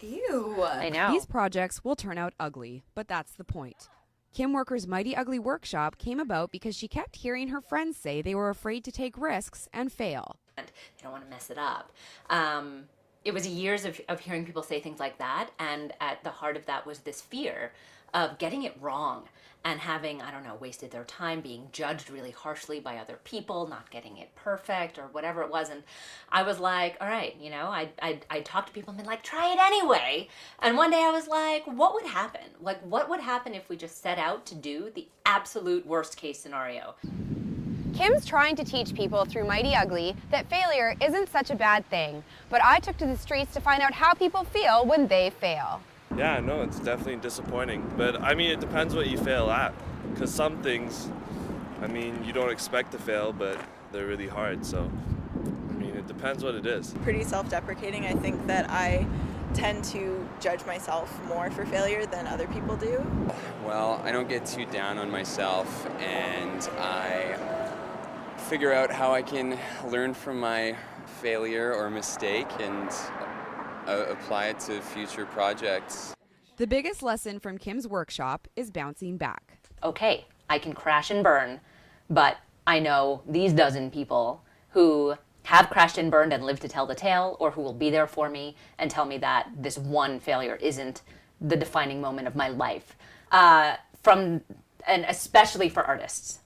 Ew. I know. These projects will turn out ugly, but that's the point. Kim Worker's Mighty Ugly workshop came about because she kept hearing her friends say they were afraid to take risks and fail. They don't want to mess it up. It was years of hearing people say things like that, and at the heart of that was this fear of getting it wrong and having, I don't know, wasted their time, being judged really harshly by other people, not getting it perfect or whatever it was. And I was like, all right, you know, I talked to people and been like, try it anyway. And one day I was like, what would happen? Like, what would happen if we just set out to do the absolute worst case scenario? Kim's trying to teach people through Mighty Ugly that failure isn't such a bad thing, but I took to the streets to find out how people feel when they fail. Yeah, no, it's definitely disappointing. But I mean, it depends what you fail at. Because some things, I mean, you don't expect to fail, but they're really hard. So, I mean, it depends what it is. Pretty self-deprecating. I think that I tend to judge myself more for failure than other people do. Well, I don't get too down on myself, and I figure out how I can learn from my failure or mistake and apply it to future projects. The biggest lesson from Kim's workshop is bouncing back. Okay, I can crash and burn, but I know these dozen people who have crashed and burned and lived to tell the tale, or who will be there for me and tell me that this one failure isn't the defining moment of my life. And especially for artists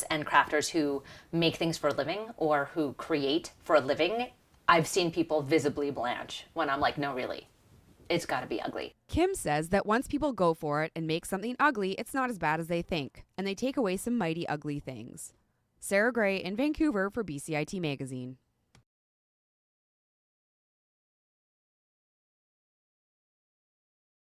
and crafters who make things for a living or who create for a living, I've seen people visibly blanch when I'm like, no, really, it's got to be ugly. Kim says that once people go for it and make something ugly, it's not as bad as they think, and they take away some mighty ugly things. Sarah Gray in Vancouver for BCIT Magazine.